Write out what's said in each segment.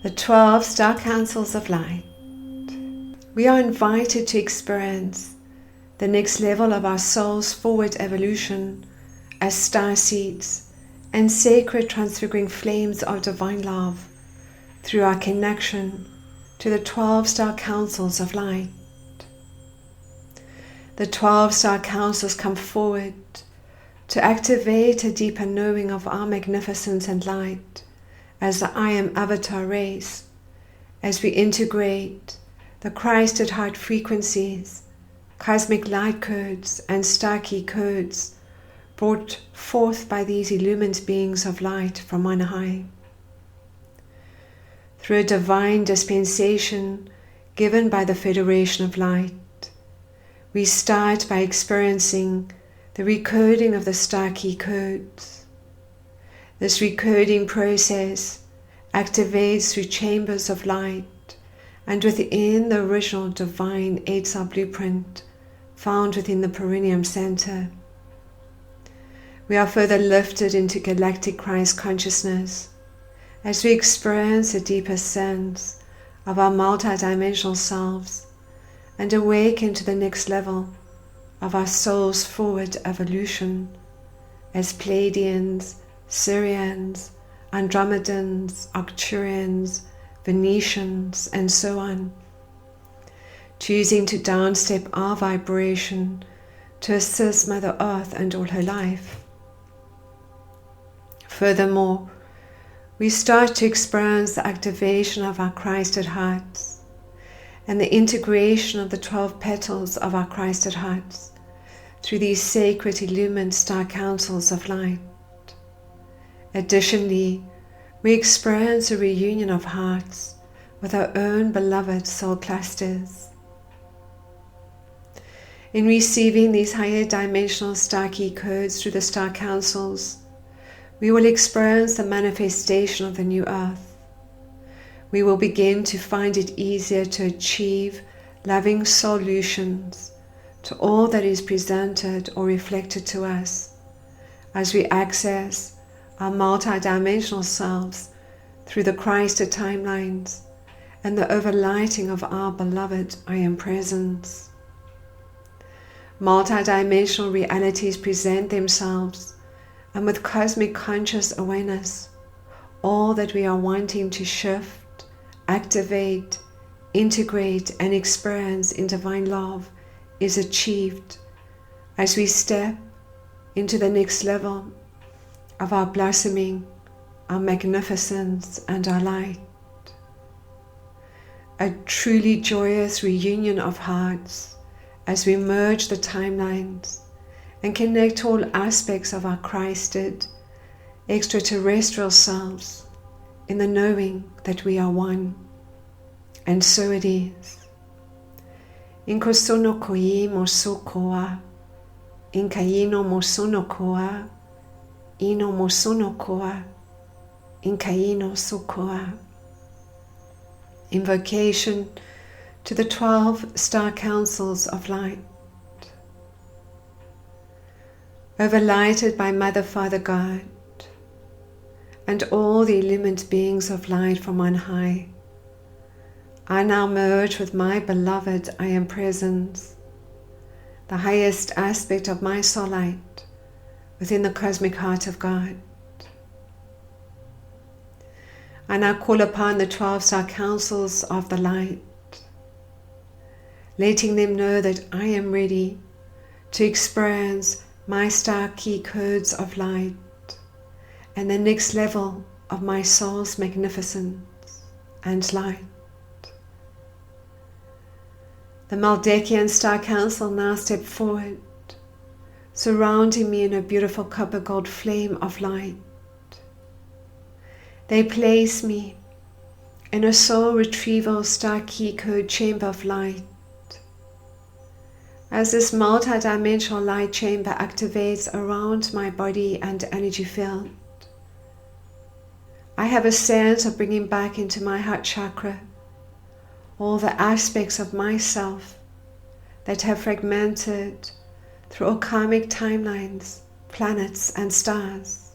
the 12 star councils of light. We are invited to experience the next level of our soul's forward evolution as starseeds and sacred transfiguring flames of divine love through our connection to the 12 star councils of light. The 12 star councils come forward to activate a deeper knowing of our magnificence and light as the I Am Avatar race, as we integrate the Christ at heart frequencies, cosmic light codes and star key codes brought forth by these illumined beings of light from on high. Through a divine dispensation given by the Federation of Light, we start by experiencing the recoding of the star key codes. This recoding process activates through chambers of light and within the original divine 8-cell blueprint found within the perineum center. We are further lifted into galactic Christ consciousness as we experience a deeper sense of our multidimensional selves and awaken to the next level of our soul's forward evolution as Pleiadians, Syrians, Andromedans, Arcturians, Venetians, and so on, choosing to downstep our vibration to assist Mother Earth and all her life. Furthermore, we start to experience the activation of our Christ at hearts and the integration of the 12 petals of our Christ at hearts through these sacred illumined star councils of light. Additionally, we experience a reunion of hearts with our own beloved soul clusters. In receiving these higher dimensional star key codes through the star councils, we will experience the manifestation of the new earth. We will begin to find it easier to achieve loving solutions to all that is presented or reflected to us as we access our multidimensional selves through the Christed timelines and the overlighting of our beloved I Am Presence. Multidimensional realities present themselves, and with cosmic conscious awareness, all that we are wanting to shift, activate, integrate, and experience in divine love is achieved as we step into the next level of our blossoming, our magnificence, and our light. A truly joyous reunion of hearts as we merge the timelines and connect all aspects of our Christed, extraterrestrial selves in the knowing that we are one. And so it is. Inkosono koi mosokoa, inkaino mosonokoa, ino mosonokoa, inkaino sokoa. Invocation to the 12 star councils of light. Overlighted by Mother, Father, God, and all the illumined beings of light from on high, I now merge with my beloved I Am Presence, the highest aspect of my soul light within the cosmic heart of God. I now call upon the 12 star councils of the light, letting them know that I am ready to experience my star key codes of light and the next level of my soul's magnificence and light. The Maldekian Star Council now step forward, surrounding me in a beautiful copper gold flame of light. They place me in a soul retrieval star key code chamber of light. As this multidimensional light chamber activates around my body and energy field, I have a sense of bringing back into my heart chakra all the aspects of myself that have fragmented through all karmic timelines, planets, and stars.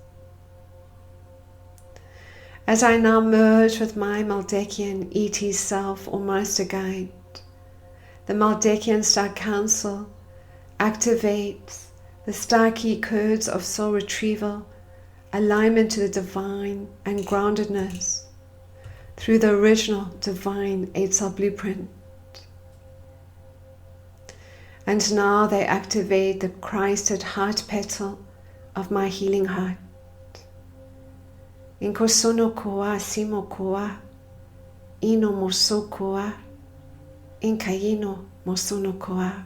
As I now merge with my Maldekian ET self or Master Guide, the Maldekian Star Council activates the star key codes of soul retrieval, alignment to the divine and groundedness through the original divine 8-cell blueprint. And now they activate the Christed heart petal of my healing heart. Inkosono koa simo koa, ino moso koa, inkayino mosono koa.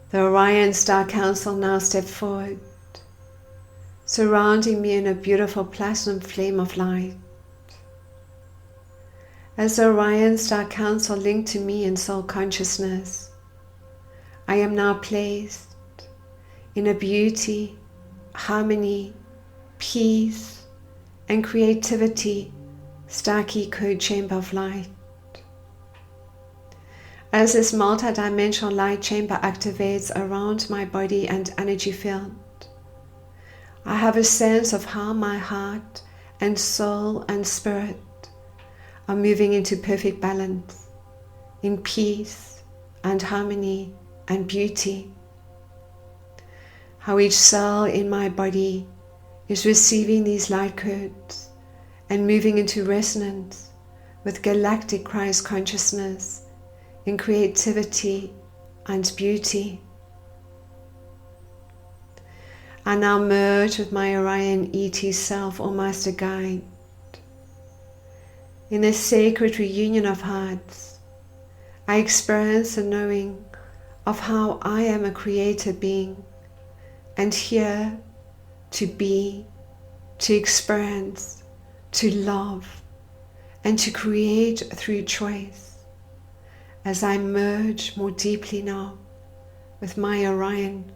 The Orion Star Council now step forward, surrounding me in a beautiful platinum flame of light. As the Orion Star Council linked to me in soul consciousness, I am now placed in a beauty, harmony, peace, and creativity star key code chamber of light. As this multidimensional light chamber activates around my body and energy field, I have a sense of how my heart and soul and spirit are moving into perfect balance, in peace and harmony and beauty. How each cell in my body is receiving these light codes and moving into resonance with galactic Christ consciousness in creativity and beauty. I now merge with my Orion ET self or Master Guide in this sacred reunion of hearts. I experience the knowing of how I am a created being and here to be, to experience, to love, and to create through choice. As I merge more deeply now with my Orion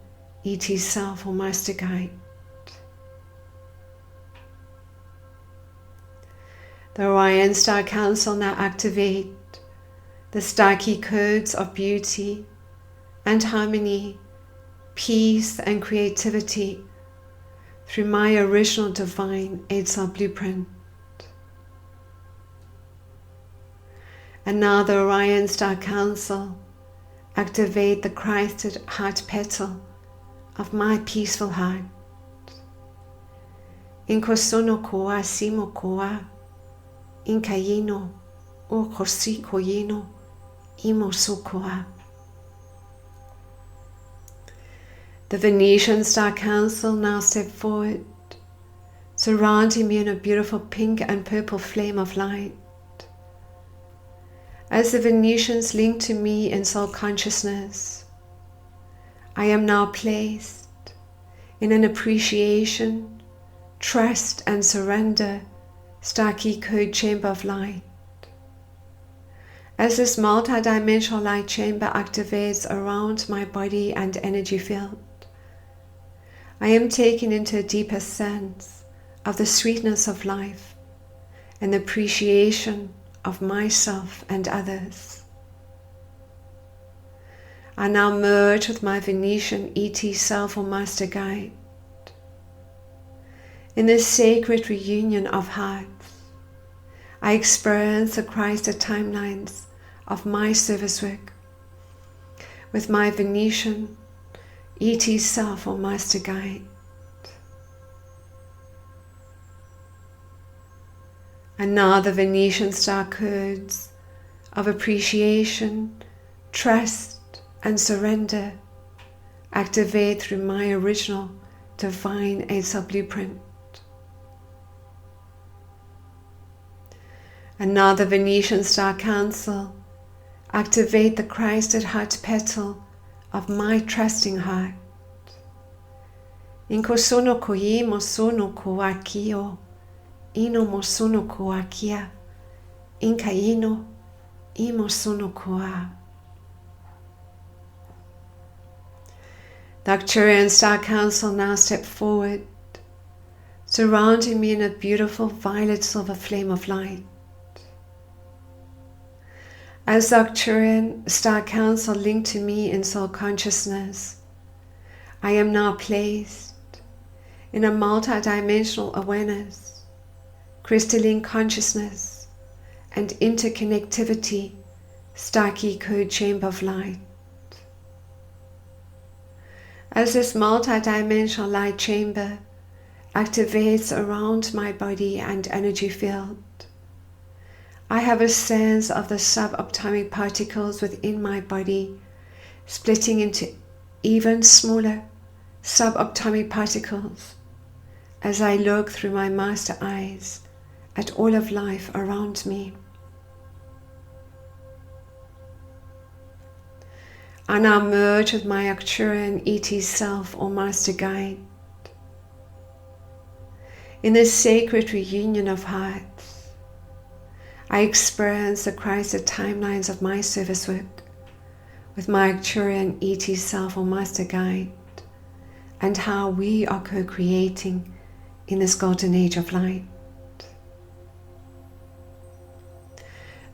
ET self or Master Guide. The Orion Star Council now activate the star key codes of beauty and harmony, peace and creativity through my original divine 8-cell blueprint. And now the Orion Star Council activate the Christed heart petal of my peaceful heart. Inkosono koa simo koa, inkayino o kosi koyino imo koa. The Venetian Star Council now step forward, surrounding me in a beautiful pink and purple flame of light. As the Venetians link to me in soul consciousness, I am now placed in an appreciation, trust and surrender star key code chamber of light. As this multidimensional light chamber activates around my body and energy field, I am taken into a deeper sense of the sweetness of life and the appreciation of myself and others. I now merge with my Venetian ET self or Master Guide in this sacred reunion of hearts. I experience the Christed timelines of my service work with my Venetian ET self or Master Guide. And now the Venetian star codes of appreciation, trust and surrender activate through my original divine 8-cell blueprint. And now the Venetian Star Council activate the Christed heart petal of my trusting heart. Inkosono koye mosono koakio, ino mosono koakia, inkaino imosono koa. The Arcturian Star Council now step forward, surrounding me in a beautiful violet silver flame of light. As the Arcturian Star Council linked to me in soul consciousness, I am now placed in a multidimensional awareness, crystalline consciousness, and interconnectivity, Starkey Code Chamber of Light. As this multidimensional light chamber activates around my body and energy field, I have a sense of the subatomic particles within my body splitting into even smaller subatomic particles as I look through my master eyes at all of life around me. I now merge with my Arcturian ET self or master guide. In this sacred reunion of hearts, I experience the Christed timelines of my service work with my Arcturian ET self or master guide, and how we are co-creating in this golden age of light.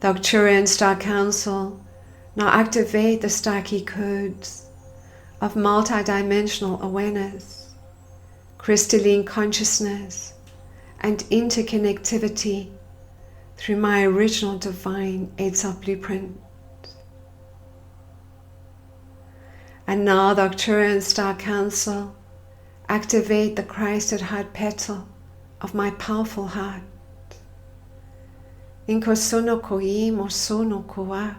The Arcturian Star Council now activate the Starkey codes of multidimensional awareness, crystalline consciousness, and interconnectivity through my original divine 8-self blueprint. And now the Arcturian Star Council activate the Christed heart petal of my powerful heart. Inko sono ko imo sono koa,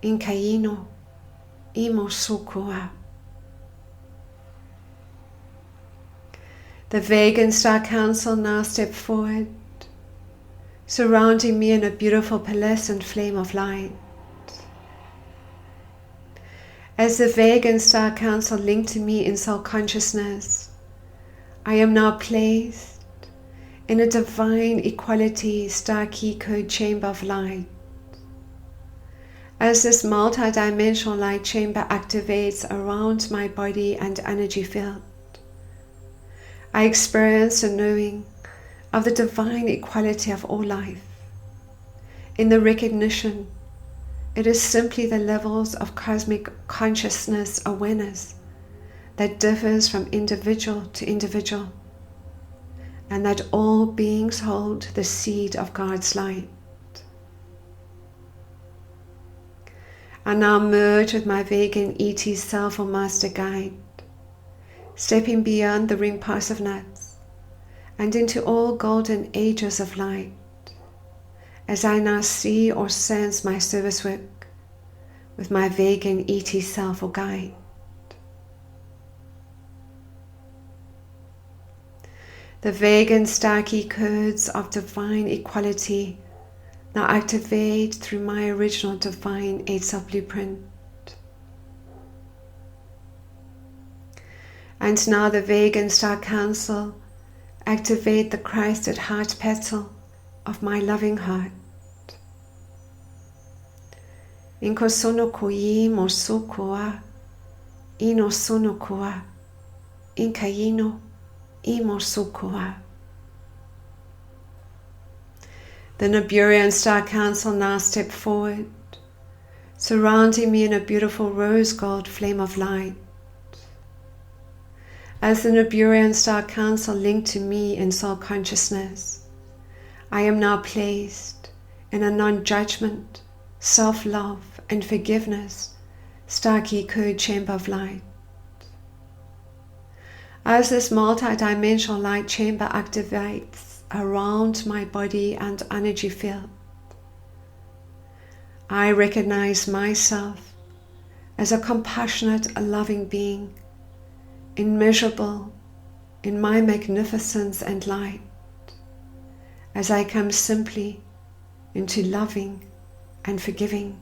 inkaino imo sukoa. The Vegan Star Council now step forward, surrounding me in a beautiful pearlescent flame of light. As the Vegan Star Council linked to me in soul consciousness, I am now placed in a divine equality star key code chamber of light. As this multidimensional light chamber activates around my body and energy field, I experience a knowing of the divine equality of all life. In the recognition, it is simply the levels of cosmic consciousness awareness that differs from individual to individual, and that all beings hold the seed of God's light. I now merge with my Vegan ET self or master guide, stepping beyond the ring pass of nuts and into all golden ages of light, as I now see or sense my service work with my Vegan ET self or guide. The Vegan Starkey codes of divine equality now activate through my original divine 8-self blueprint. And now the Vegan Star Council activate the Christed heart petal of my loving heart. Inko sono koi mo sukoa, ino sono koa, inkaino imo sukoa. The Niburian Star Council now step forward, surrounding me in a beautiful rose gold flame of light. As the Niburian Star Council linked to me in soul consciousness, I am now placed in a non-judgment, self-love and forgiveness Starkey code chamber of light. As this multi-dimensional light chamber activates around my body and energy field, I recognize myself as a compassionate, loving being, immeasurable in my magnificence and light, as I come simply into loving and forgiving.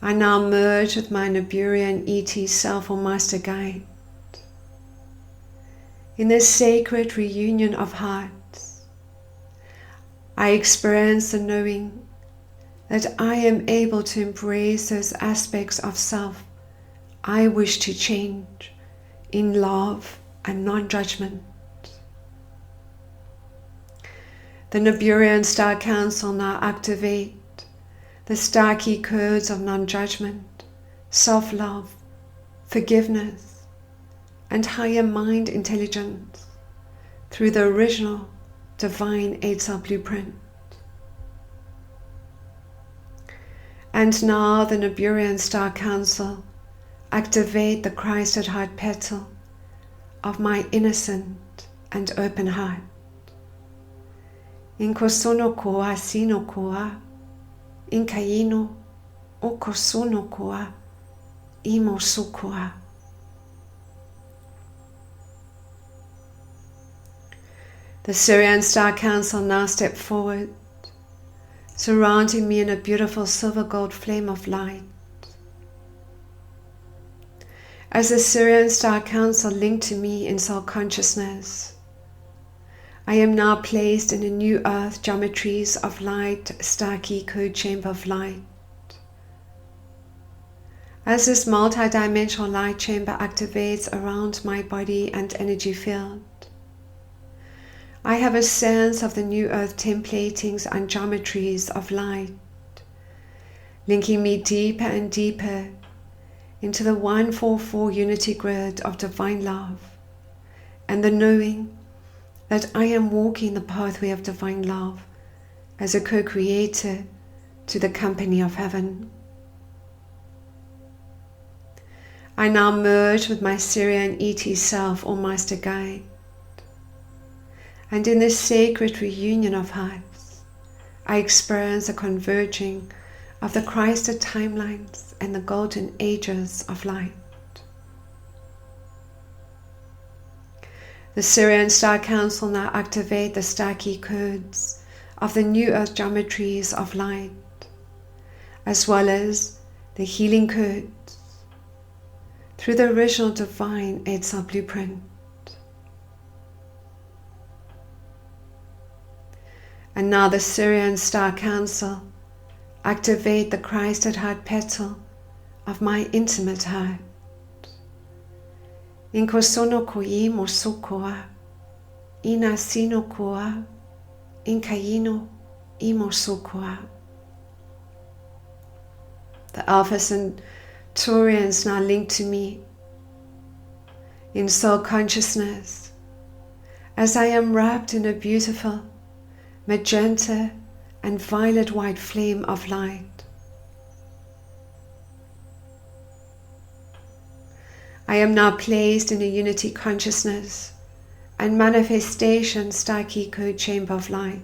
I now merge with my Niburian ET self or master guide. In this sacred reunion of hearts, I experience the knowing that I am able to embrace those aspects of self I wish to change in love and non-judgment. The Niburian Star Council now activate the Starkey codes of non-judgment, self-love, forgiveness, and higher mind intelligence through the original divine 8-cell blueprint. And now the Niburian Star Council activate the Christ at heart petal of my innocent and open heart. In kosono koa sino koa, in kaino o kosono koa, imo sukoa. The Syrian Star Council now step forward, surrounding me in a beautiful silver gold flame of light. As the Syrian Star Council linked to me in soul consciousness, I am now placed in a new earth geometries of light, star key code chamber of light. As this multi-dimensional light chamber activates around my body and energy field, I have a sense of the new earth templatings and geometries of light, linking me deeper and deeper into the 144 unity grid of divine love, and the knowing that I am walking the pathway of divine love as a co-creator to the company of heaven. I now merge with my Syrian ET self or master guide, and in this sacred reunion of hearts, I experience a converging of the Christed timelines and the golden ages of light. The Syrian Star Council now activate the star key codes of the new earth geometries of light, as well as the healing codes through the original divine 8-cell blueprint. And now the Syrian Star Council activate the Christ at heart petal of my intimate heart. In kosono koi mosukoa, in asino koa, in kaino imosukoa. The Alpha Centurions now linked to me in soul consciousness as I am wrapped in a beautiful magenta and violet white flame of light. I am now placed in a unity consciousness and manifestation star key code chamber of light.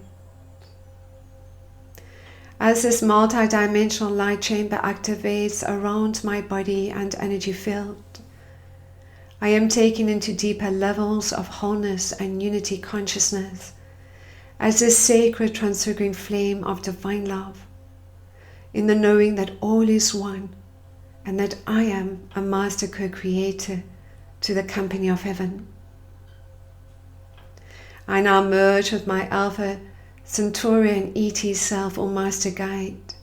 As this multi-dimensional light chamber activates around my body and energy field, I am taken into deeper levels of wholeness and unity consciousness as this sacred transfiguring flame of divine love, in the knowing that all is one and that I am a master co-creator to the company of heaven. I now merge with my Alpha Centurion ET self or master guide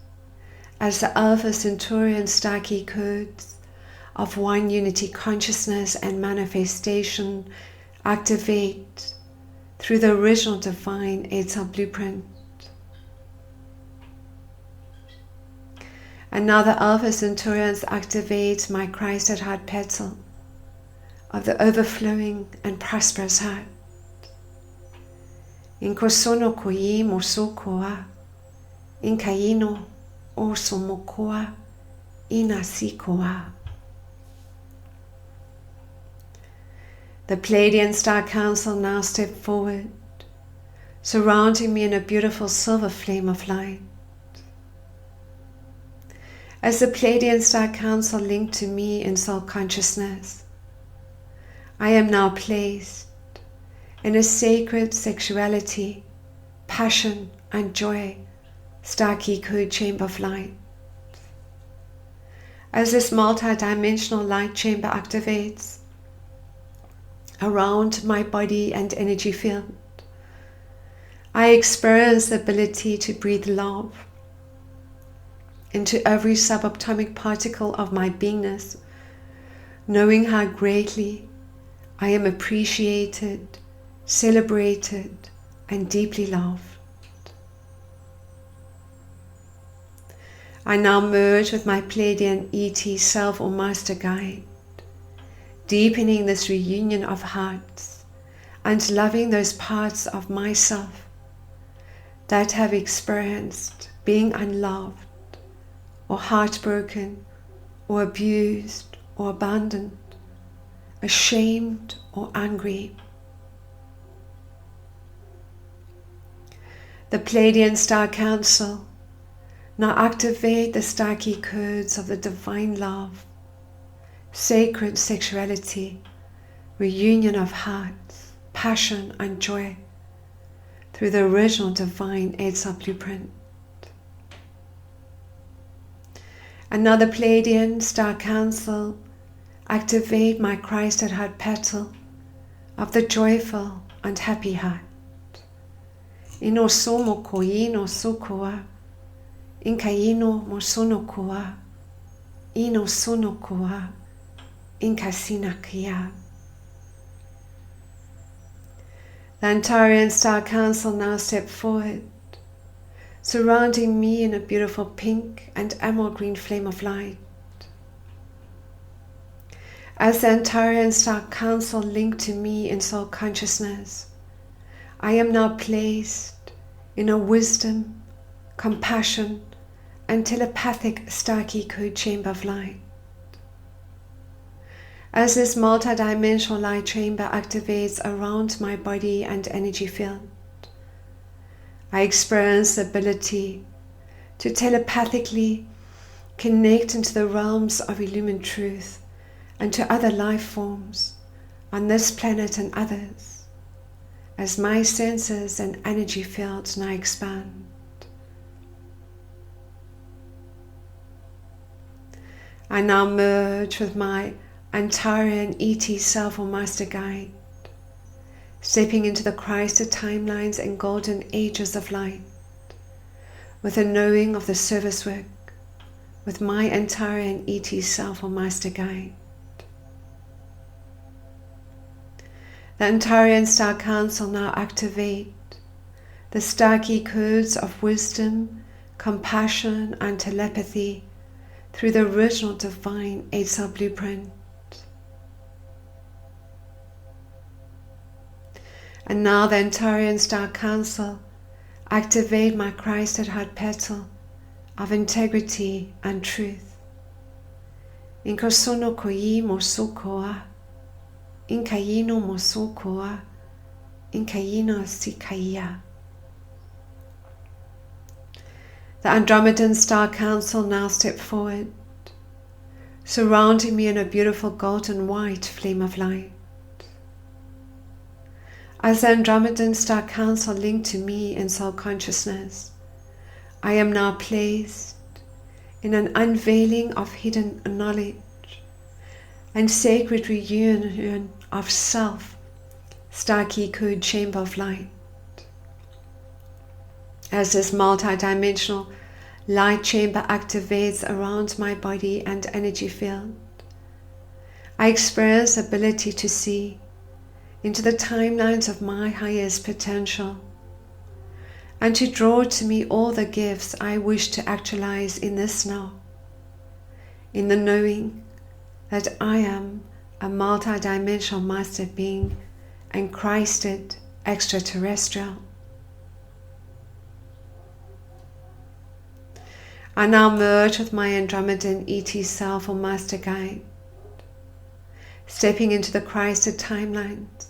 as the Alpha Centurion star key codes of one unity consciousness and manifestation activate through the original divine 8-cell blueprint. And now the Alpha Centurions activate my Christ at heart petal of the overflowing and prosperous heart. In kosono koi mosokoa, in kaino o somokoa, in asikoa. The Pleiadian Star Council now step forward, surrounding me in a beautiful silver flame of light. As the Pleiadian Star Council linked to me in soul consciousness, I am now placed in a sacred sexuality, passion and joy star key code chamber of light. As this multi-dimensional light chamber activates around my body and energy field, I experience the ability to breathe love into every subatomic particle of my beingness, knowing how greatly I am appreciated, celebrated, and deeply loved. I now merge with my Pleiadian ET self or master guide deepening this reunion of hearts and loving those parts of myself that have experienced being unloved or heartbroken or abused or abandoned, ashamed or angry. The Pleiadian Star Council now activate the star key codes of the divine love, sacred sexuality, reunion of hearts, passion and joy through the original divine Eidsar blueprint. And now the Pleiadian Star Council activate my Christ at heart petal of the joyful and happy heart. Ino somo koino sokoa, inkaino mosono koa, ino sono koa, inkasina kia. The Antarian Star Council now step forward, surrounding me in a beautiful pink and emerald green flame of light. As the Antarian Star Council link to me in soul consciousness, I am now placed in a wisdom, compassion, and telepathic star key code chamber of light. As this multidimensional light chamber activates around my body and energy field, I experience the ability to telepathically connect into the realms of illumined truth and to other life forms on this planet and others, as my senses and energy fields now expand. I now merge with my Antarian ET Self or Master Guide, stepping into the Christed timelines and golden ages of light, with a knowing of the service work with my Antarian ET Self or Master Guide. The Antarian Star Council now activate the star key codes of wisdom, compassion and telepathy through the original divine Eidsar blueprint. And now the Antarian Star Council activate my Christ at heart petal of integrity and truth. Inkosono koi mosokoa, inkayino mosokoa, inkayino sikaya. The Andromedan Star Council now step forward, surrounding me in a beautiful golden white flame of light. As the Andromedan Star Council link to me in soul consciousness, I am now placed in an unveiling of hidden knowledge and sacred reunion of self, star key code chamber of light. As this multidimensional light chamber activates around my body and energy field, I experience the ability to see into the timelines of my highest potential and to draw to me all the gifts I wish to actualize in this now, in the knowing that I am a multidimensional master being and Christed extraterrestrial. I now merge with my Andromedan ET Self or Master Guide, stepping into the Christed timelines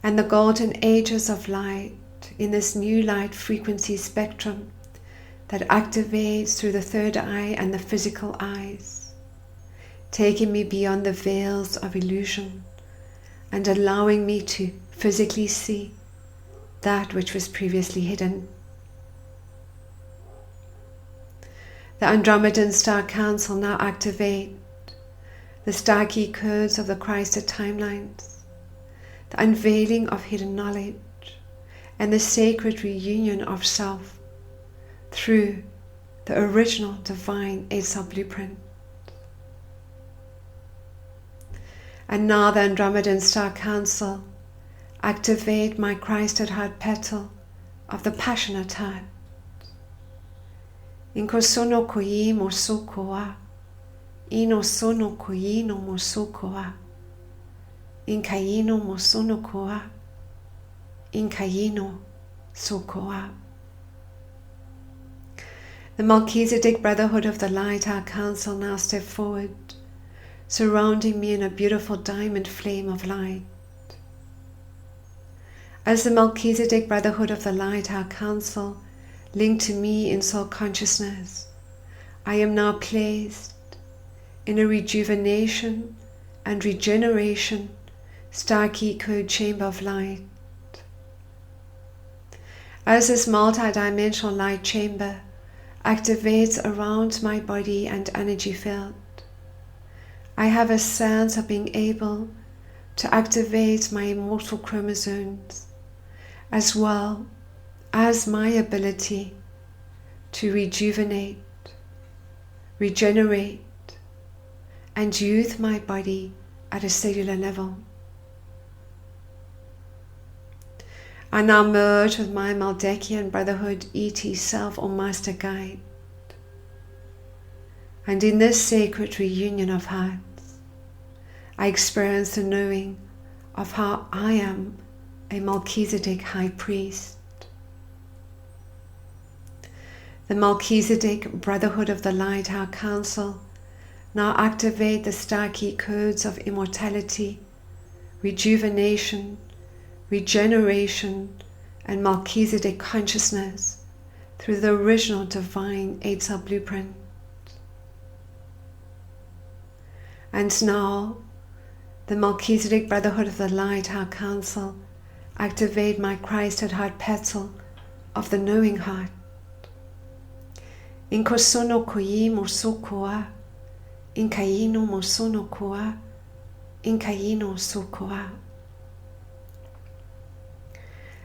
and the golden ages of light in this new light frequency spectrum that activates through the third eye and the physical eyes, taking me beyond the veils of illusion and allowing me to physically see that which was previously hidden. The Andromedan Star Council now activate the star key codes of the Christed timelines, the unveiling of hidden knowledge, and the sacred reunion of self through the original divine Eidsar blueprint. And now the Andromedan Star Council activate my Christed heart petal of the passionate heart. Inkosono koi mosokoa, ino sono koino mosokoa, inkaino mosonokoa, inkaino sokoa. The Melchizedek Brotherhood of the Light, our council, now step forward, surrounding me in a beautiful diamond flame of light. As the Melchizedek Brotherhood of the Light, our council, linked to me in soul consciousness, I am now placed in a rejuvenation and regeneration star key code chamber of light. As this multi-dimensional light chamber activates around my body and energy field, I have a sense of being able to activate my immortal chromosomes, as well as my ability to rejuvenate, regenerate, and youth my body at a cellular level. I now merge with my Maldekian Brotherhood ET Self or Master Guide. And in this sacred reunion of hearts, I experience the knowing of how I am a Melchizedek High Priest. The Melchizedek Brotherhood of the Light, our council, now activate the star key codes of immortality, rejuvenation, regeneration, and Melchizedek consciousness through the original divine 8-cell blueprint. And now, the Melchizedek Brotherhood of the Light, our council, activate my Christ at heart petal of the knowing heart. Inkosono koi mosokoa, inkaino mosono koa, inkaino sokoa.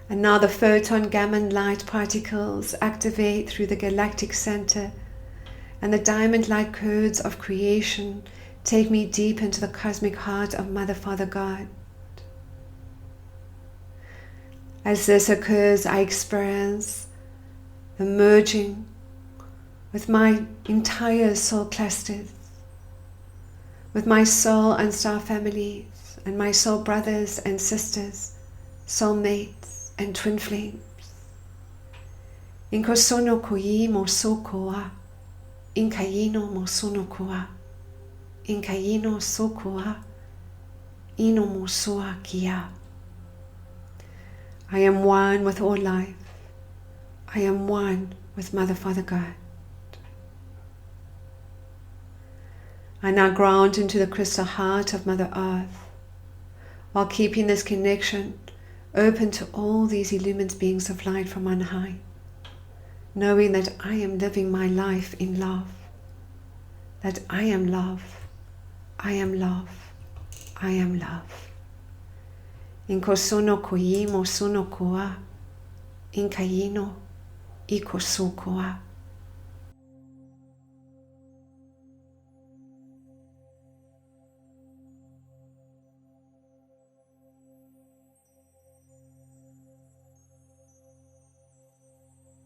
And now the photon gamma light particles activate through the galactic center, and the diamond light codes of creation take me deep into the cosmic heart of Mother, Father, God. As this occurs, I experience the merging with my entire soul clusters, with my soul and star families, and my soul brothers and sisters, soul mates and twin flames. Inkosono koi mosokoa, inkaino mosonokoa, inkaino sokoa, ino mosoa kia. I am one with all life. I am one with Mother, Father, God. I now ground into the crystal heart of Mother Earth, while keeping this connection open to all these illumined beings of light from on high, knowing that I am living my life in love, that I am love, I am love, I am love. Inkosono koi mosono koa, inkaino iko sokoa.